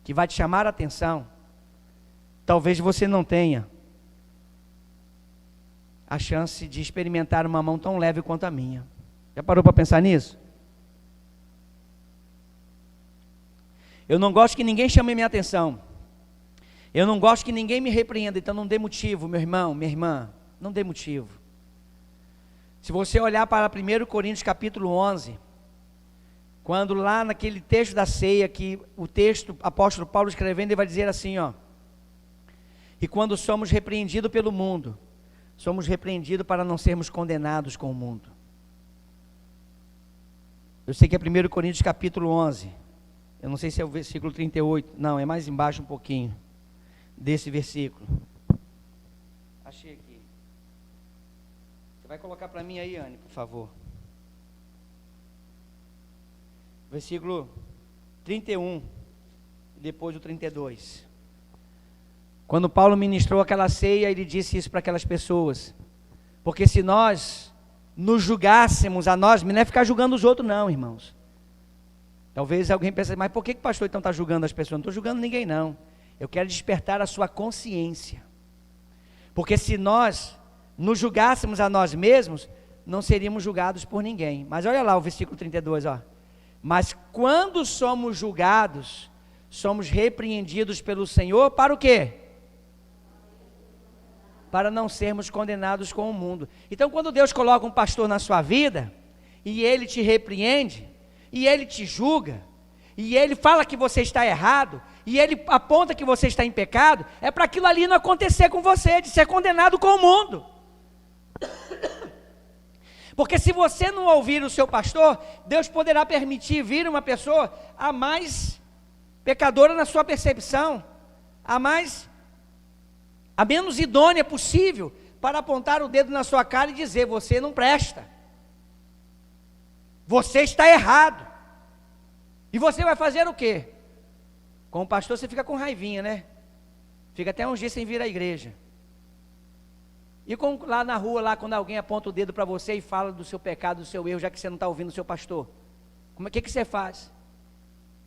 que vai te chamar a atenção, talvez você não tenha a chance de experimentar uma mão tão leve quanto a minha. Já parou para pensar nisso? Eu não gosto que ninguém chame minha atenção. Eu não gosto que ninguém me repreenda, então não dê motivo, meu irmão, minha irmã, não dê motivo. Se você olhar para 1 Coríntios capítulo 11, quando lá naquele texto da ceia, que o texto, apóstolo Paulo escrevendo, ele vai dizer assim, e quando somos repreendidos pelo mundo, somos repreendidos para não sermos condenados com o mundo. Eu sei que é 1 Coríntios capítulo 11, eu não sei se é o versículo 38, não, é mais embaixo um pouquinho, desse versículo. Achei aqui. Você vai colocar para mim aí, Anne, por favor. Versículo 31, e depois o 32. Quando Paulo ministrou aquela ceia, ele disse isso para aquelas pessoas, porque se nós nos julgássemos a nós, não é ficar julgando os outros não, irmãos. Talvez alguém pense, mas por que o pastor então está julgando as pessoas? Não estou julgando ninguém não, eu quero despertar a sua consciência, porque se nós nos julgássemos a nós mesmos, não seríamos julgados por ninguém. Mas olha lá o versículo 32, mas quando somos julgados, somos repreendidos pelo Senhor, para o quê? Para não sermos condenados com o mundo. Então quando Deus coloca um pastor na sua vida, e ele te repreende, e ele te julga, e ele fala que você está errado, e ele aponta que você está em pecado, é para aquilo ali não acontecer com você, de ser condenado com o mundo. Porque se você não ouvir o seu pastor, Deus poderá permitir vir uma pessoa a mais pecadora na sua percepção, a menos idônea possível, para apontar o dedo na sua cara e dizer, você não presta, você está errado, e você vai fazer o quê? Com o pastor você fica com raivinha, né? Fica até uns dias sem vir à igreja. E lá na rua, lá quando alguém aponta o dedo para você e fala do seu pecado, do seu erro, já que você não está ouvindo o seu pastor, o que você faz?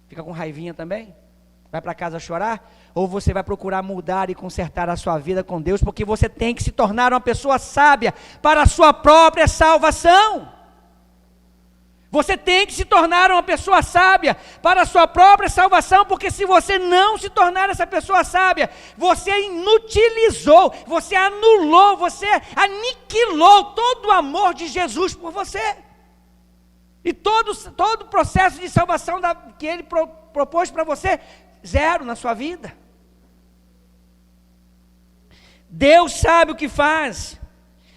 Fica com raivinha também? Vai para casa chorar? Ou você vai procurar mudar e consertar a sua vida com Deus, porque você tem que se tornar uma pessoa sábia para a sua própria salvação. Você tem que se tornar uma pessoa sábia para a sua própria salvação, porque se você não se tornar essa pessoa sábia, você inutilizou, você anulou, você aniquilou todo o amor de Jesus por você. E todo o processo de salvação que Ele propôs para você, zero na sua vida. Deus sabe o que faz.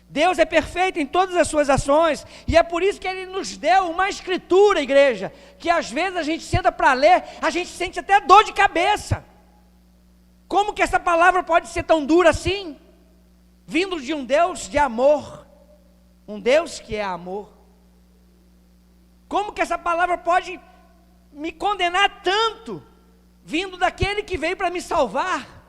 Deus é perfeito em todas as suas ações, e é por isso que Ele nos deu uma escritura, igreja, que às vezes a gente senta para ler, a gente sente até dor de cabeça. Como que essa palavra pode ser tão dura assim? Vindo de um Deus de amor, um Deus que é amor. Como que essa palavra pode me condenar tanto, vindo daquele que veio para me salvar?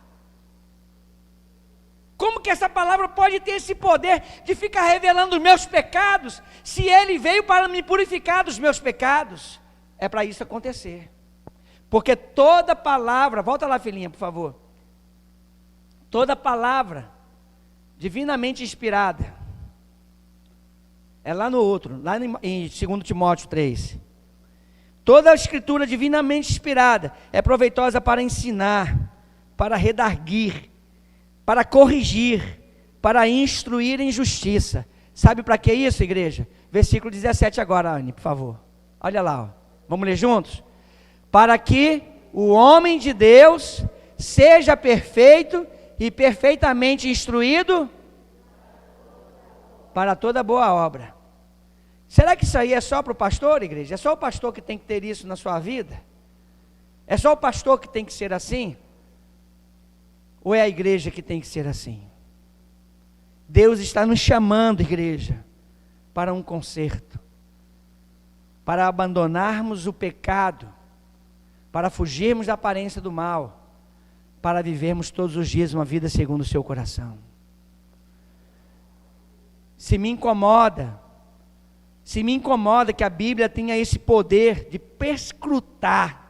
Como que essa palavra pode ter esse poder de ficar revelando os meus pecados, se Ele veio para me purificar dos meus pecados? É para isso acontecer. Porque toda palavra, volta lá filhinha por favor, toda palavra divinamente inspirada, é lá no outro, lá em 2 Timóteo 3, toda a escritura divinamente inspirada é proveitosa para ensinar, para redarguir, para corrigir, para instruir em justiça. Sabe para que isso, igreja? Versículo 17 agora, Anne, por favor. Olha lá, ó. Vamos ler juntos? Para que o homem de Deus seja perfeito e perfeitamente instruído para toda boa obra. Será que isso aí é só para o pastor, igreja? É só o pastor que tem que ter isso na sua vida? É só o pastor que tem que ser assim? Ou é a igreja que tem que ser assim? Deus está nos chamando, igreja, para um conserto, para abandonarmos o pecado, para fugirmos da aparência do mal, para vivermos todos os dias uma vida segundo o seu coração. Se me incomoda que a Bíblia tenha esse poder de perscrutar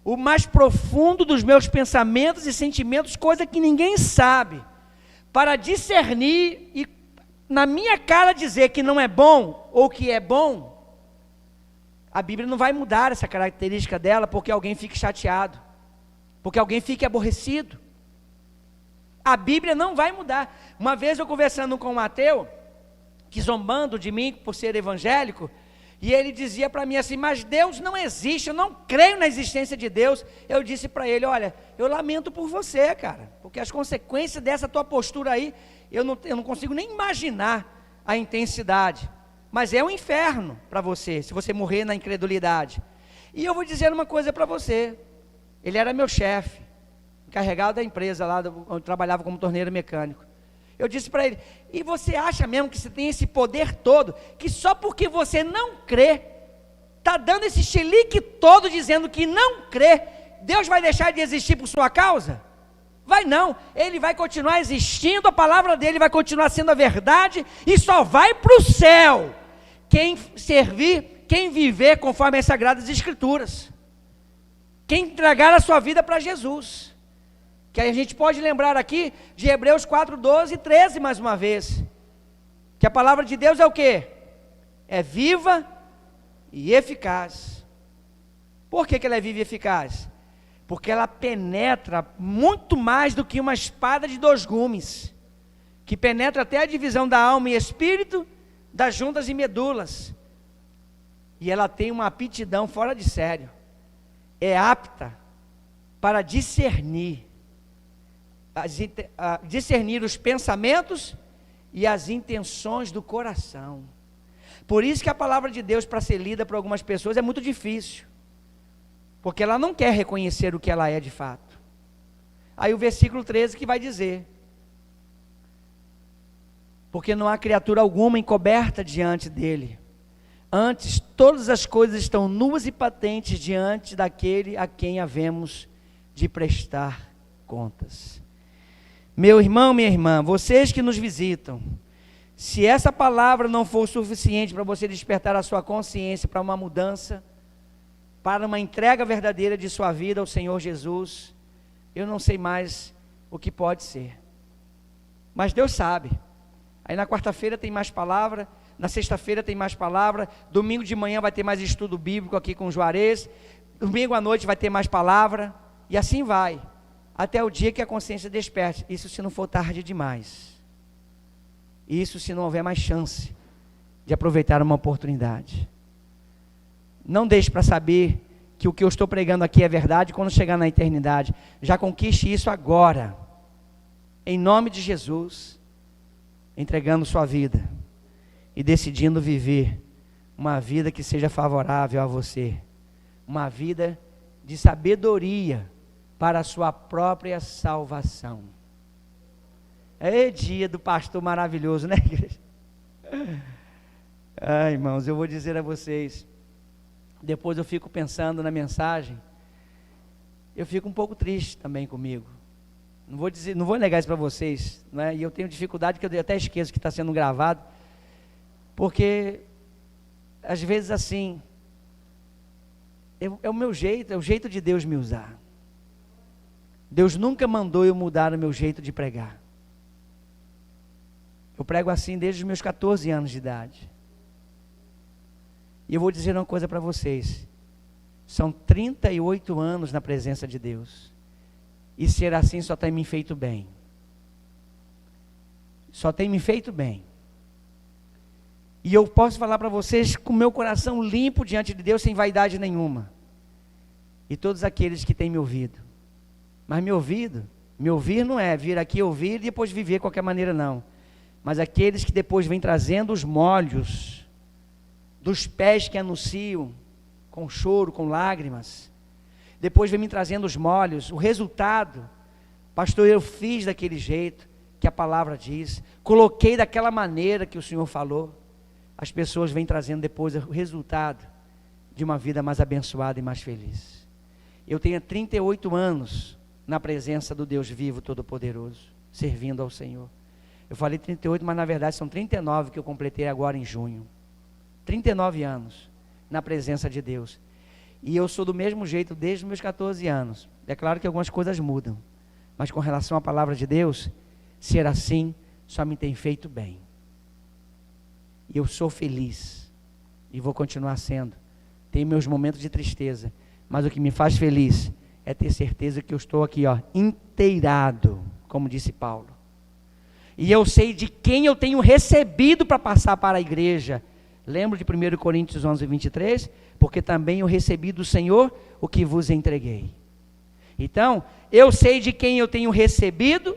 o mais profundo dos meus pensamentos e sentimentos, coisa que ninguém sabe, para discernir e na minha cara dizer que não é bom ou que é bom, a Bíblia não vai mudar essa característica dela porque alguém fique chateado, porque alguém fique aborrecido. A Bíblia não vai mudar. Uma vez eu conversando com um ateu, que zombando de mim por ser evangélico, e ele dizia para mim assim, mas Deus não existe, eu não creio na existência de Deus. Eu disse para ele, olha, eu lamento por você, cara, porque as consequências dessa tua postura aí, eu não consigo nem imaginar a intensidade, mas é um inferno para você, se você morrer na incredulidade. E eu vou dizer uma coisa para você, ele era meu chefe, encarregado da empresa lá, onde eu trabalhava como torneiro mecânico. Eu disse para ele, e você acha mesmo que você tem esse poder todo, que só porque você não crê, está dando esse chilique todo dizendo que não crê, Deus vai deixar de existir por sua causa? Vai não, Ele vai continuar existindo, a palavra dEle vai continuar sendo a verdade, e só vai para o céu quem servir, quem viver conforme as Sagradas Escrituras, quem entregar a sua vida para Jesus. Que a gente pode lembrar aqui de Hebreus 4, 12 e 13 mais uma vez, que a palavra de Deus é o quê? É viva e eficaz. Por que ela é viva e eficaz? Porque ela penetra muito mais do que uma espada de 2 gumes, que penetra até a divisão da alma e espírito, das juntas e medulas, e ela tem uma aptidão fora de sério, é apta para discernir os pensamentos e as intenções do coração. Por isso que a palavra de Deus, para ser lida por algumas pessoas, é muito difícil, porque ela não quer reconhecer o que ela é de fato. Aí o versículo 13 que vai dizer, porque não há criatura alguma encoberta diante dele, antes todas as coisas estão nuas e patentes diante daquele a quem havemos de prestar contas. Meu irmão, minha irmã, vocês que nos visitam, se essa palavra não for suficiente para você despertar a sua consciência para uma mudança, para uma entrega verdadeira de sua vida ao Senhor Jesus, eu não sei mais o que pode ser. Mas Deus sabe. Aí na quarta-feira tem mais palavra, na sexta-feira tem mais palavra, domingo de manhã vai ter mais estudo bíblico aqui com o Juarez, domingo à noite vai ter mais palavra, e assim vai, até o dia que a consciência desperte. Isso se não for tarde demais. Isso se não houver mais chance de aproveitar uma oportunidade. Não deixe para saber que o que eu estou pregando aqui é verdade quando chegar na eternidade. Já conquiste isso agora, em nome de Jesus, entregando sua vida e decidindo viver uma vida que seja favorável a você, uma vida de sabedoria para a sua própria salvação. É dia do pastor maravilhoso, né, igreja? Ai, irmãos, eu vou dizer a vocês, depois eu fico pensando na mensagem, eu fico um pouco triste também comigo. Não vou negar isso para vocês, né? E eu tenho dificuldade, que eu até esqueço que está sendo gravado, porque às vezes assim, é o meu jeito, é o jeito de Deus me usar. Deus nunca mandou eu mudar o meu jeito de pregar. Eu prego assim desde os meus 14 anos de idade. E eu vou dizer uma coisa para vocês. São 38 anos na presença de Deus. E ser assim só tem me feito bem. Só tem me feito bem. E eu posso falar para vocês com o meu coração limpo diante de Deus, sem vaidade nenhuma. E todos aqueles que têm me ouvido. Mas me ouvir não é vir aqui ouvir e depois viver de qualquer maneira, não. Mas aqueles que depois vêm trazendo os molhos dos pés que anunciam, com choro, com lágrimas, depois vem me trazendo os molhos, o resultado, pastor, eu fiz daquele jeito que a palavra diz, coloquei daquela maneira que o Senhor falou, as pessoas vêm trazendo depois o resultado de uma vida mais abençoada e mais feliz. Eu tenho 38 anos na presença do Deus vivo, todo-poderoso, servindo ao Senhor. Eu falei 38, mas na verdade são 39 que eu completei agora em junho. 39 anos na presença de Deus. E eu sou do mesmo jeito desde os meus 14 anos. É claro que algumas coisas mudam, mas com relação à palavra de Deus, ser assim só me tem feito bem. E eu sou feliz e vou continuar sendo. Tenho meus momentos de tristeza, mas o que me faz feliz é ter certeza que eu estou aqui, inteirado, como disse Paulo. E eu sei de quem eu tenho recebido para passar para a igreja. Lembro de 1 Coríntios 11, 23? Porque também eu recebi do Senhor o que vos entreguei. Então, eu sei de quem eu tenho recebido,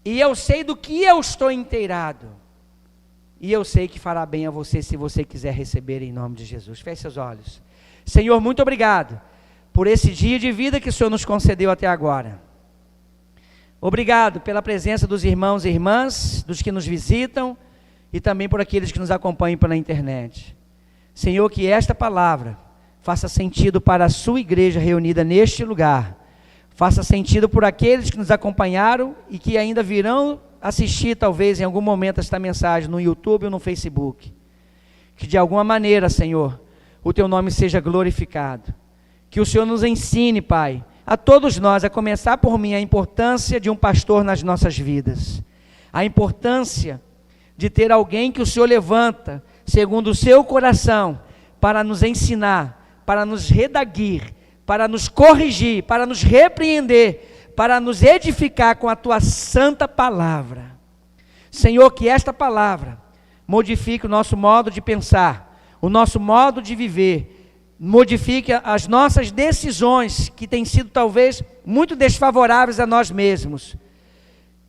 e eu sei do que eu estou inteirado. E eu sei que fará bem a você, se você quiser receber em nome de Jesus. Feche seus olhos. Senhor, muito obrigado por esse dia de vida que o Senhor nos concedeu até agora. Obrigado pela presença dos irmãos e irmãs, dos que nos visitam, e também por aqueles que nos acompanham pela internet. Senhor, que esta palavra faça sentido para a sua igreja reunida neste lugar, faça sentido por aqueles que nos acompanharam e que ainda virão assistir talvez em algum momento esta mensagem no YouTube ou no Facebook. Que de alguma maneira, Senhor, o teu nome seja glorificado. Que o Senhor nos ensine, Pai, a todos nós, a começar por mim, a importância de um pastor nas nossas vidas. A importância de ter alguém que o Senhor levanta, segundo o seu coração, para nos ensinar, para nos redarguir, para nos corrigir, para nos repreender, para nos edificar com a tua santa palavra. Senhor, que esta palavra modifique o nosso modo de pensar, o nosso modo de viver, modifique as nossas decisões, que têm sido talvez muito desfavoráveis a nós mesmos,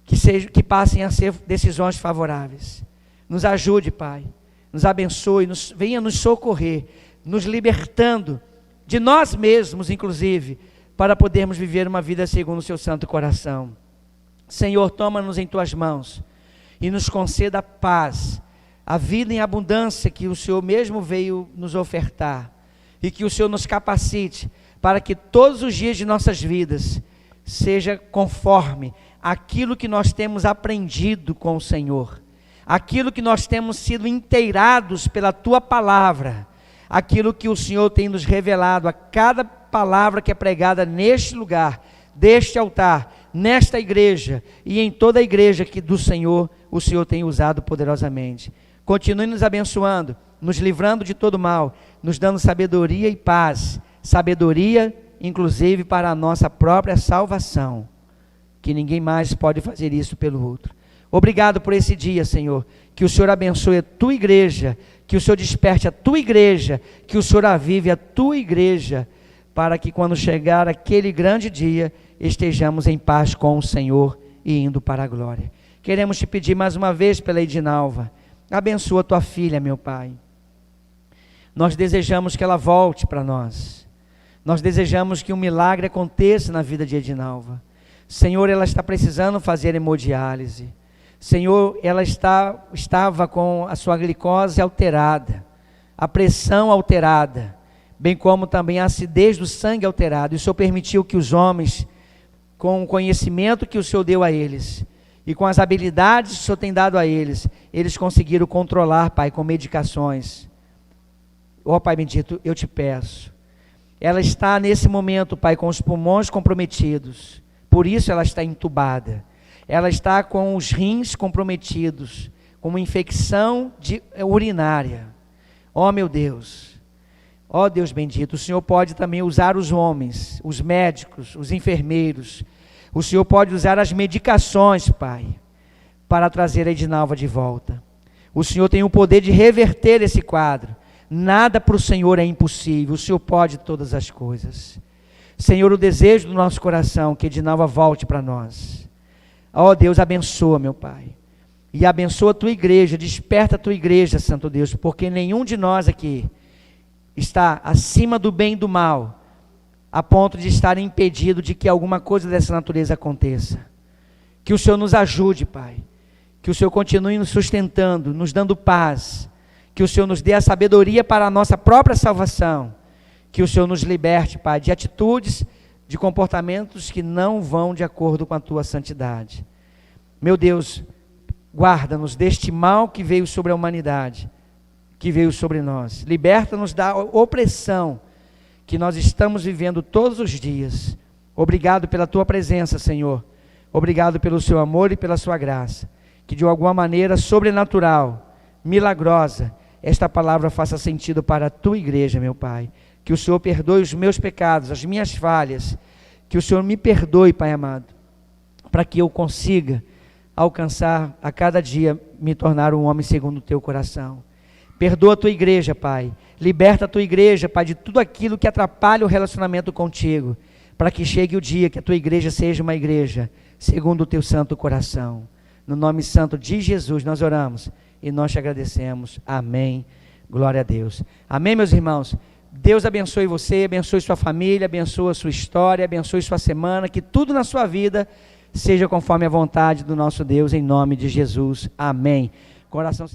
que passem a ser decisões favoráveis. Nos ajude, Pai, nos abençoe, venha nos socorrer, nos libertando de nós mesmos, inclusive, para podermos viver uma vida segundo o seu santo coração. Senhor, toma-nos em tuas mãos e nos conceda a paz, a vida em abundância que o Senhor mesmo veio nos ofertar. e que o Senhor nos capacite para que todos os dias de nossas vidas seja conforme aquilo que nós temos aprendido com o Senhor, aquilo que nós temos sido inteirados pela Tua palavra, aquilo que o Senhor tem nos revelado a cada palavra que é pregada neste lugar, deste altar, nesta igreja e em toda a igreja que do Senhor, o Senhor tem usado poderosamente. Continue nos abençoando, nos livrando de todo mal, nos dando sabedoria e paz, sabedoria inclusive para a nossa própria salvação, que ninguém mais pode fazer isso pelo outro. Obrigado por esse dia, Senhor, que o Senhor abençoe a Tua igreja, que o Senhor desperte a Tua igreja, que o Senhor avive a Tua igreja, para que quando chegar aquele grande dia, estejamos em paz com o Senhor e indo para a glória. Queremos te pedir mais uma vez pela Edinalva, abençoa Tua filha, meu Pai. Nós desejamos que ela volte para nós, nós desejamos que um milagre aconteça na vida de Edinalva. Senhor, ela está precisando fazer hemodiálise. Senhor, ela estava com a sua glicose alterada, a pressão alterada, bem como também a acidez do sangue alterada. E o Senhor permitiu que os homens, com o conhecimento que o Senhor deu a eles, e com as habilidades que o Senhor tem dado a eles, eles conseguiram controlar, Pai, com medicações. Ó Pai bendito, eu te peço. Ela está nesse momento, Pai, com os pulmões comprometidos, por isso ela está entubada. Ela está com os rins comprometidos, com uma infecção urinária. Ó meu Deus, ó Deus bendito, o Senhor pode também usar os homens, os médicos, os enfermeiros. O Senhor pode usar as medicações, Pai, para trazer a Edinalva de volta. O Senhor tem o poder de reverter esse quadro. Nada para o Senhor é impossível, o Senhor pode todas as coisas. Senhor, o desejo do nosso coração, que Edinalva volte para nós. Ó Deus, abençoa, meu Pai, e abençoa a Tua igreja, desperta a Tua igreja, Santo Deus, porque nenhum de nós aqui está acima do bem e do mal, a ponto de estar impedido de que alguma coisa dessa natureza aconteça. Que o Senhor nos ajude, Pai, que o Senhor continue nos sustentando, nos dando paz, que o Senhor nos dê a sabedoria para a nossa própria salvação, que o Senhor nos liberte, Pai, de atitudes, de comportamentos que não vão de acordo com a Tua santidade. Meu Deus, guarda-nos deste mal que veio sobre a humanidade, que veio sobre nós. Liberta-nos da opressão que nós estamos vivendo todos os dias. Obrigado pela Tua presença, Senhor. Obrigado pelo Seu amor e pela Sua graça. Que de alguma maneira sobrenatural, milagrosa, esta palavra faça sentido para a Tua igreja, meu Pai. Que o Senhor perdoe os meus pecados, as minhas falhas. Que o Senhor me perdoe, Pai amado, para que eu consiga alcançar a cada dia, me tornar um homem segundo o Teu coração. Perdoa a Tua igreja, Pai. Liberta a Tua igreja, Pai, de tudo aquilo que atrapalha o relacionamento contigo, para que chegue o dia que a Tua igreja seja uma igreja segundo o Teu santo coração. No nome santo de Jesus nós oramos e nós te agradecemos. Amém. Glória a Deus. Amém, meus irmãos. Deus abençoe você, abençoe sua família, abençoe a sua história, abençoe sua semana, que tudo na sua vida seja conforme a vontade do nosso Deus, em nome de Jesus. Amém. Coração